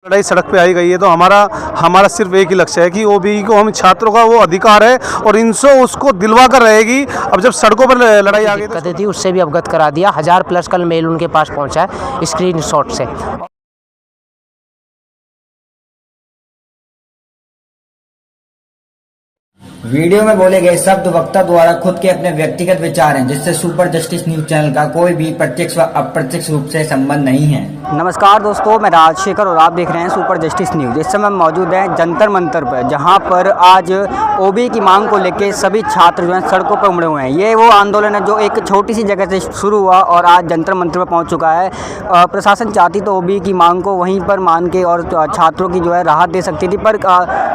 लड़ाई सड़क पे आई गई है तो हमारा सिर्फ एक ही लक्ष्य है कि ओबीई को हम छात्रों का वो अधिकार है और इनसे उसको दिलवा कर रहेगी। अब जब सड़कों पर लड़ाई आ गई दिक्कतें थी उससे भी अवगत करा दिया। 1000+ कल मेल उनके पास पहुंचा है स्क्रीनशॉट से। वीडियो में बोले गए शब्द वक्ता द्वारा खुद के अपने व्यक्तिगत विचार हैं, जिससे सुपर जस्टिस न्यूज चैनल का कोई भी प्रत्यक्ष व अप्रत्यक्ष रूप से संबंध नहीं है। नमस्कार दोस्तों, मैं राजशेखर और आप देख रहे हैं सुपर जस्टिस न्यूज। इस समय मौजूद हैं जंतर मंतर पर, जहां पर आज ओबीई की मांग को लेकर सभी छात्र जो हैं सड़कों पर उमड़े हुए हैं। ये वो आंदोलन है जो एक छोटी सी जगह से शुरू हुआ और आज जंतर मंतर पर पहुंच चुका है। प्रशासन चाहती तो ओबीई की मांग को वहीं पर मान के और छात्रों की जो है राहत दे सकती थी, पर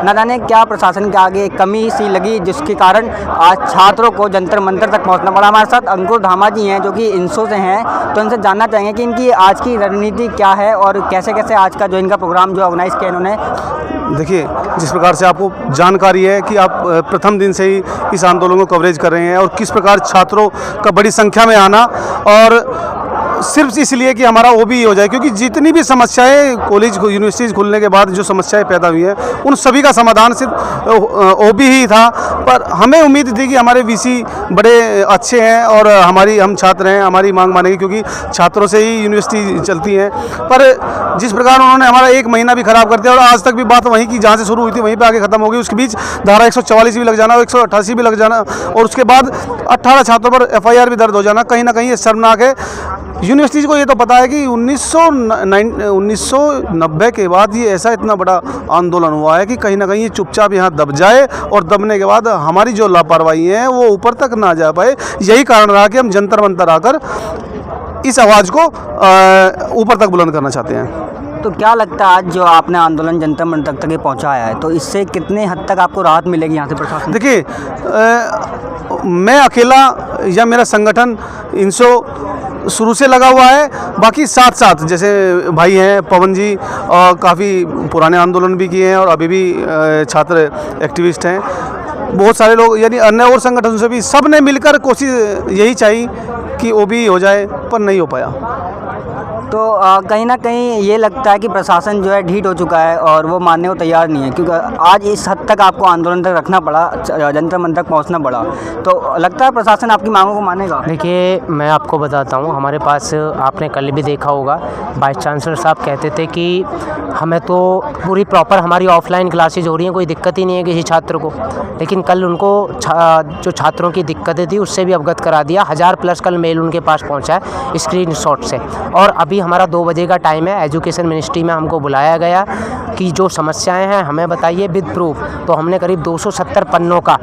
न जाने क्या प्रशासन के आगे कमी सी लगी जिसके कारण आज छात्रों को जंतर मंतर तक पहुंचना पड़ा। हमारे साथ अंकुर धामा जी हैं जो कि इंसो से हैं, तो इनसे जानना चाहेंगे कि इनकी आज की रणनीति क्या है और कैसे कैसे आज का जो इनका प्रोग्राम जो ऑर्गेनाइज किया इन्होंने। देखिए, जिस प्रकार से आपको जानकारी है कि आप प्रथम दिन से ही इस आंदोलन को कवरेज कर रहे हैं और किस प्रकार छात्रों का बड़ी संख्या में आना, और सिर्फ इसलिए कि हमारा ओबीई हो जाए, क्योंकि जितनी भी समस्याएं कॉलेज यूनिवर्सिटीज़ खुलने के बाद जो समस्याएं पैदा हुई हैं उन सभी का समाधान सिर्फ ओबीई ही था। पर हमें उम्मीद थी कि हमारे वीसी बड़े अच्छे हैं और हम छात्र हैं, हमारी मांग मानेंगे, क्योंकि छात्रों से ही यूनिवर्सिटी चलती है। पर जिस प्रकार उन्होंने हमारा 1 महीना भी ख़राब कर दिया और आज तक भी बात वहीं की जहाँ से शुरू हुई थी वहीं पर आगे ख़त्म हो गई। उसके बीच धारा 144 भी लग जाना और 188 भी लग जाना और उसके बाद 18 छात्रों पर FIR भी दर्ज हो जाना, कहीं ना कहीं ये शर्मनाक है। यूनिवर्सिटीज़ को ये तो पता है कि 1990 के बाद ये ऐसा इतना बड़ा आंदोलन हुआ है कि कहीं ना कहीं ये चुपचाप यहाँ दब जाए और दबने के बाद हमारी जो लापरवाही है वो ऊपर तक ना जा पाए। यही कारण रहा कि हम जंतर मंतर आकर इस आवाज़ को ऊपर तक बुलंद करना चाहते हैं। तो क्या लगता है आज जो आपने आंदोलन जंतर मंतर तक पहुंचाया है, तो इससे कितने हद तक आपको राहत मिलेगी यहाँ से प्रशासन? देखिए, मैं अकेला या मेरा संगठन इंसो शुरू से लगा हुआ है, बाकी साथ साथ जैसे भाई हैं पवन जी, और काफ़ी पुराने आंदोलन भी किए हैं और अभी भी छात्र एक्टिविस्ट हैं। बहुत सारे लोग यानी अन्य और संगठनों से भी सब ने मिलकर कोशिश यही चाहिए कि ओबीई हो जाए, पर नहीं हो पाया। तो कहीं ना कहीं ये लगता है कि प्रशासन जो है ढीठ हो चुका है और वो मानने को तैयार नहीं है, क्योंकि आज इस हद तक आपको आंदोलन तक रखना पड़ा, जंतर मंतर तक पहुंचना पड़ा। तो लगता है प्रशासन आपकी मांगों को मानेगा? देखिए, मैं आपको बताता हूँ, हमारे पास आपने कल भी देखा होगा वाइस चांसलर साहब कहते थे कि हमें तो पूरी प्रॉपर हमारी ऑफलाइन क्लासेज हो रही हैं, कोई दिक्कत ही नहीं है किसी छात्र को। लेकिन कल उनको जो छात्रों की दिक्कतें थी उससे भी अवगत करा दिया। 1000+ कल मेल उनके पास पहुँचा है स्क्रीनशॉट से। और अभी हमारा 2 बजे का टाइम है, एजुकेशन मिनिस्ट्री में हमको बुलाया गया कि जो समस्याएं हैं हमें बताइए विद प्रूफ। तो हमने करीब 270 पन्नों का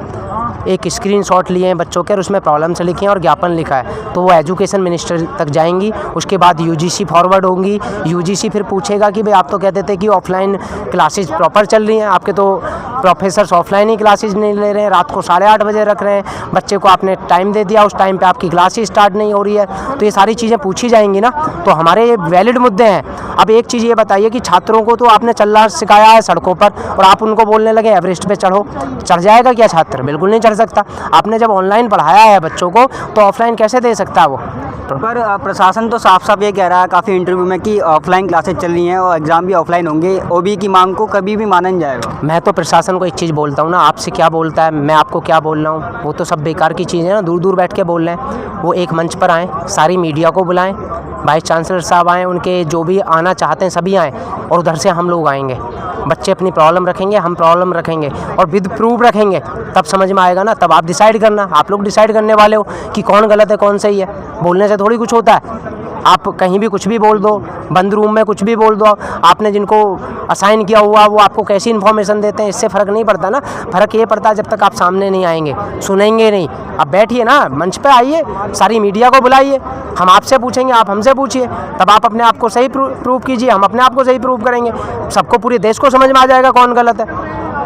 एक स्क्रीनशॉट लिए हैं बच्चों के और उसमें प्रॉब्लम्स लिखी हैं और ज्ञापन लिखा है। तो वो एजुकेशन मिनिस्टर तक जाएंगी, उसके बाद यूजीसी फॉरवर्ड होंगी। यूजीसी फिर पूछेगा कि भाई आप तो कहते थे कि ऑफलाइन क्लासेस प्रॉपर चल रही हैं, आपके तो प्रोफेसर्स ऑफलाइन ही क्लासेस नहीं ले रहे हैं, रात को 8:30 बजे रख रहे हैं, बच्चे को आपने टाइम दे दिया, उस टाइम पर आपकी क्लासेस स्टार्ट नहीं हो रही है। तो ये सारी चीज़ें पूछी जाएंगी ना, तो हमारे ये वैलिड मुद्दे हैं। अब एक चीज़ ये बताइए कि छात्रों को तो आपने चलना सिखाया है सड़कों पर और आप उनको बोलने लगे एवरेस्ट पे चढ़ो, चढ़ जाएगा क्या छात्र? बिल्कुल नहीं चढ़ सकता। आपने जब ऑनलाइन पढ़ाया है बच्चों को तो ऑफलाइन कैसे दे सकता है वो? पर प्रशासन तो साफ साफ ये कह रहा है काफ़ी इंटरव्यू में कि ऑफलाइन क्लासेस चल रही हैं और एग्ज़ाम भी ऑफलाइन होंगे। ओबीई की मांग को कभी भी माना नहीं जाएगा। मैं तो प्रशासन को एक चीज़ बोलता हूँ ना, आपसे क्या बोलता है, मैं आपको क्या बोल रहा हूँ, वो तो सब बेकार की चीज़ है ना, दूर दूर बैठ के बोल रहे हैं। वो एक मंच पर आएँ, सारी मीडिया को बुलाएँ, वाइस चांसलर साहब आएँ, उनके जो भी आना चाहते हैं सभी आएँ और उधर से हम लोग आएंगे। बच्चे अपनी प्रॉब्लम रखेंगे, हम प्रॉब्लम रखेंगे और विद प्रूफ रखेंगे, तब समझ में आएगा ना। तब आप डिसाइड करना, आप लोग डिसाइड करने वाले हो कि कौन गलत है कौन सही है। बोलने से थोड़ी कुछ होता है। आप कहीं भी कुछ भी बोल दो, बंद रूम में कुछ भी बोल दो, आपने जिनको असाइन किया हुआ वो आपको कैसी इन्फॉर्मेशन देते हैं, इससे फ़र्क नहीं पड़ता ना। फ़र्क ये पड़ता है जब तक आप सामने नहीं आएंगे, सुनेंगे नहीं। आप बैठिए ना, मंच पे आइए, सारी मीडिया को बुलाइए, हम आपसे पूछेंगे, आप हमसे पूछिए, तब आप अपने आप को सही प्रूव कीजिए, हम अपने आप को सही प्रूव करेंगे। सबको, पूरे देश को समझ में आ जाएगा कौन गलत है।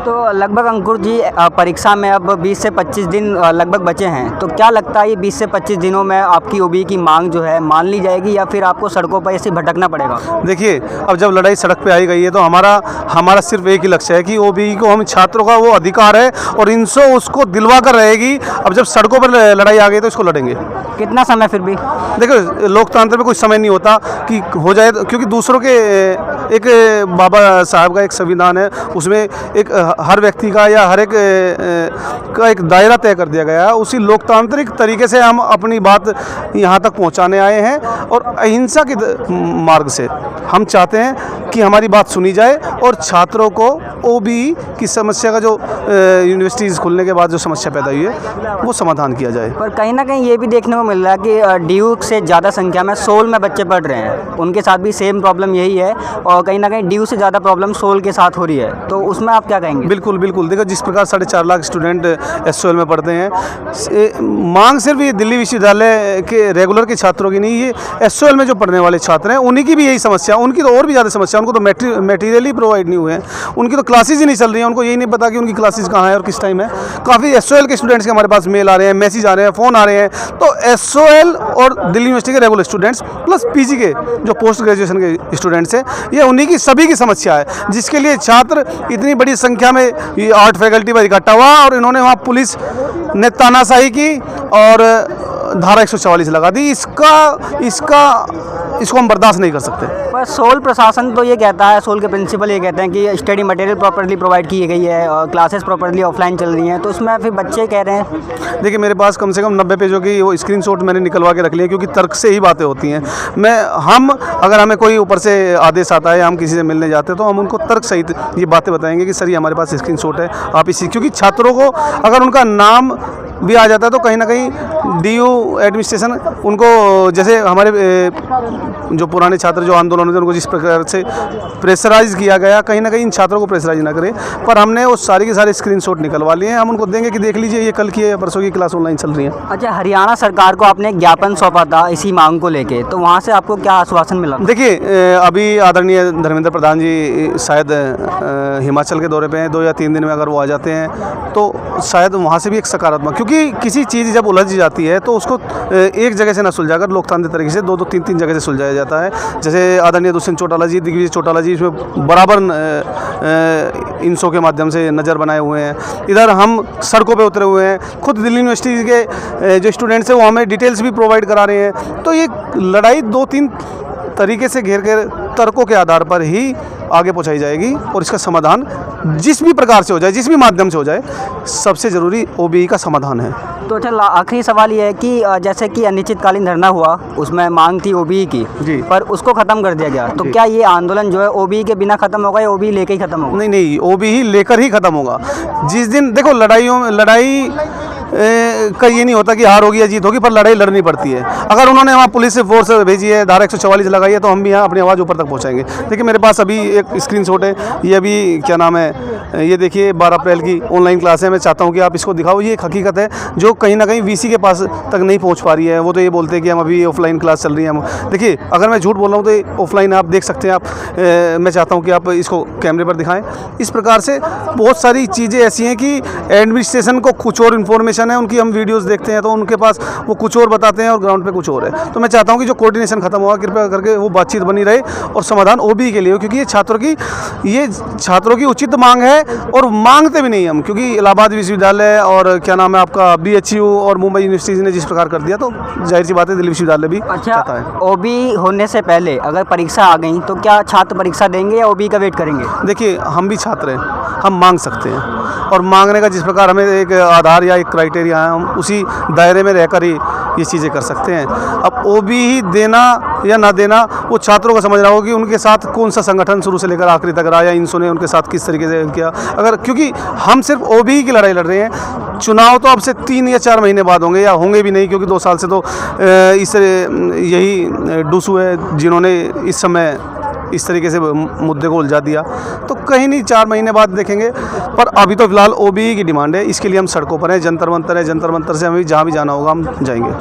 तो लगभग अंकुर जी परीक्षा में अब 20 से 25 दिन लगभग बचे हैं, तो क्या लगता है ये 20 से 25 दिनों में आपकी ओबी की मांग जो है मान ली जाएगी या फिर आपको सड़कों पर ऐसे भटकना पड़ेगा? देखिए, अब जब लड़ाई सड़क पे आई गई है तो हमारा सिर्फ एक ही लक्ष्य है कि ओबीई को हम छात्रों का वो अधिकार है और इनसे उसको दिलवा कर रहेगी। अब जब सड़कों पर लड़ाई आ गई तो इसको लड़ेंगे। कितना समय फिर भी? देखो, लोकतंत्र में कोई समय नहीं होता कि हो जाए, क्योंकि दूसरों के एक बाबा साहब का एक संविधान है, उसमें एक हर व्यक्ति का या हर एक का एक दायरा तय कर दिया गया है। उसी लोकतांत्रिक तरीके से हम अपनी बात यहाँ तक पहुँचाने आए हैं और अहिंसा के मार्ग से हम चाहते हैं कि हमारी बात सुनी जाए और छात्रों को ओबीई की समस्या का जो यूनिवर्सिटीज़ खुलने के बाद जो समस्या पैदा हुई है वो समाधान किया जाए। पर कहीं ना कहीं ये भी देखने को मिल रहा है कि डीयू से ज़्यादा संख्या में सोल में बच्चे पढ़ रहे हैं, उनके साथ भी सेम प्रॉब्लम यही है और कहीं ना कहीं डीयू से ज़्यादा प्रॉब्लम सोल के साथ हो रही है, तो उसमें आप क्या कहेंगे? बिल्कुल बिल्कुल, देखो जिस प्रकार 4.5 लाख स्टूडेंट एसओएल में पढ़ते हैं, मांग सिर्फ ये दिल्ली विश्वविद्यालय के रेगुलर के छात्रों की नहीं, ये एसओएल में जो पढ़ने वाले छात्र हैं उन्हीं की भी यही समस्या, उनकी तो और भी ज़्यादा समस्या। उनको तो मटेरियल ही प्रोवाइड नहीं हुए हैं, उनकी तो क्लासेज ही नहीं चल रही हैं, उनको यही नहीं पता कि उनकी क्लासेज कहाँ है और किस टाइम है। काफ़ी एसओएल के स्टूडेंट्स के हमारे पास मेल आ रहे हैं, मैसेज आ रहे हैं, फ़ोन आ रहे हैं। तो एसओएल और दिल्ली यूनिवर्सिटी के रेगुलर स्टूडेंट्स प्लस पीजी के जो पोस्ट ग्रेजुएशन के स्टूडेंट्स हैं, ये उन्हीं की सभी की समस्या है, जिसके लिए छात्र इतनी बड़ी संख्या में ये आर्ट फैकल्टी पर इकट्ठा हुआ और इन्होंने वहाँ पुलिस ने तानाशाही की और धारा 144 लगा दी। इसको हम बर्दाश्त नहीं कर सकते। पर सोल प्रशासन तो ये कहता है, सोल के प्रिंसिपल ये कहते हैं कि स्टडी मटेरियल प्रॉपर्ली प्रोवाइड की गई है और क्लासेस प्रॉपर्ली ऑफलाइन चल रही हैं, तो उसमें फिर बच्चे कह रहे हैं। देखिए, मेरे पास कम से कम 90 पेजों की वो स्क्रीनशॉट मैंने निकलवा के रख लिए, क्योंकि तर्क से ही बातें होती हैं। अगर हमें कोई ऊपर से आदेश आता है, हम किसी से मिलने जाते हैं, तो हम उनको तर्क सहित ये बातें बताएंगे कि सर ये हमारे पास स्क्रीनशॉट है, आप इसी, क्योंकि छात्रों को अगर उनका नाम भी आ जाता है तो कहीं ना कहीं डीयू एडमिनिस्ट्रेशन उनको, जैसे हमारे जो पुराने छात्र जो आंदोलन थे उनको जिस प्रकार से प्रेशराइज किया गया, कहीं ना कहीं इन छात्रों को प्रेशराइज ना करे। पर हमने वो सारी के सारे स्क्रीनशॉट निकलवा लिए हैं, हम उनको देंगे कि देख लीजिए ये कल की है, परसों की क्लास ऑनलाइन चल रही है। अच्छा, हरियाणा सरकार को आपने एक ज्ञापन सौंपा था इसी मांग को लेके, तो वहाँ से आपको क्या आश्वासन मिला? देखिए, अभी आदरणीय धर्मेंद्र प्रधान जी शायद हिमाचल के दौरे पे हैं, 2 या 3 दिन में अगर वो आ जाते हैं तो शायद वहाँ से भी एक सकारात्मक, क्योंकि किसी चीज़ जब उलझ जाती है तो उसको एक जगह से ना सुलझाकर लोकतांत्रिक तरीके से 2-2, 3-3 जगह से सुलझाया जाता है। जैसे आदरणीय दुष्यंत चौटाला जी, दिग्विजय चौटाला जी इसमें बराबर इंसो के माध्यम से नज़र बनाए हुए हैं। इधर हम सड़कों पे उतरे हुए हैं, खुद दिल्ली यूनिवर्सिटी के जो स्टूडेंट्स हैं वो हमें डिटेल्स भी प्रोवाइड करा रहे हैं। तो ये लड़ाई 2-3 तरीके से घेर कर तर्कों के आधार पर ही आगे पहुंचाई जाएगी और इसका समाधान जिस भी प्रकार से हो जाए, जिस भी माध्यम से हो जाए, सबसे ज़रूरी ओबीई का समाधान है। तो अच्छा, आखिरी सवाल ये है कि जैसे कि अनिश्चितकालीन धरना हुआ, उसमें मांग थी ओबीई की जी, पर उसको ख़त्म कर दिया गया, तो क्या ये आंदोलन जो है ओबीई के बिना ख़त्म होगा या ओबीई लेकर ही ख़त्म होगा? नहीं, ओबीई लेकर ही ख़त्म होगा। जिस दिन देखो लड़ाई का ये नहीं होता कि हार होगी या जीत होगी, पर लड़ाई लड़नी पड़ती है। अगर उन्होंने वहाँ पुलिस से फोर्स भेजी है, धारा 144 लगाई है, तो हम भी यहाँ अपनी आवाज़ ऊपर तक पहुँचाएंगे। देखिए, मेरे पास अभी एक स्क्रीनशॉट है, ये अभी क्या नाम है, ये देखिए 12 अप्रैल की ऑनलाइन क्लास है। मैं चाहता हूँ कि आप इसको दिखाओ, ये एक हकीकत है जो कहीं ना कहीं वीसी के पास तक नहीं पहुँच पा रही है। वो तो ये बोलते हैं कि हम अभी ऑफलाइन क्लास चल रही है। हम देखिए, अगर मैं झूठ बोल रहा हूँ तो ये ऑफलाइन आप देख सकते हैं। मैं चाहता हूँ कि आप इसको कैमरे पर दिखाएँ। इस प्रकार से बहुत सारी चीज़ें ऐसी हैं कि एडमिनिस्ट्रेशन को कुछ और इन्फॉर्मेशन है, उनकी हम वीडियोस देखते हैं तो उनके पास वो कुछ और बताते हैं और ग्राउंड पे कुछ और है। तो मैं चाहता हूं कि जो कोऑर्डिनेशन खत्म हुआ, कृपया करके वो बातचीत बनी रहे और समाधान ओबीई के लिए हो, क्योंकि ये छात्रों की उचित मांग है और मांगते भी नहीं हम, क्योंकि इलाहाबाद विश्वविद्यालय और क्या नाम है आपका बीएचयू और मुंबई यूनिवर्सिटी ने जिस प्रकार कर दिया, तो जाहिर सी बात है दिल्ली विश्वविद्यालय भी चाहता है। ओबीई होने से पहले अगर परीक्षा आ गई तो क्या छात्र परीक्षा देंगे या ओबीई का वेट करेंगे? देखिए, हम भी छात्र हैं, हम मांग सकते हैं और मांगने का जिस प्रकार हमें एक आधार या एक क्राइटेरिया है, हम उसी दायरे में रहकर ही ये चीज़ें कर सकते हैं। अब ओबीई देना या ना देना वो छात्रों को समझ रहा हो कि उनके साथ कौन सा संगठन शुरू से लेकर आखिरी तक रहा या इंसो ने उनके साथ किस तरीके से किया। अगर क्योंकि हम सिर्फ ओबीई की लड़ाई लड़ रहे हैं, चुनाव तो अब से 3 या 4 महीने बाद होंगे या होंगे भी नहीं, क्योंकि 2 साल से तो यही डूसू है जिन्होंने इस समय इस तरीके से मुद्दे को उलझा दिया। तो कहीं नहीं 4 महीने बाद देखेंगे, पर अभी तो फिलहाल ओबीई की डिमांड है। इसके लिए हम सड़कों पर हैं, जंतर मंतर है, जंतर मंतर से हमें जहाँ भी जाना होगा हम जाएंगे।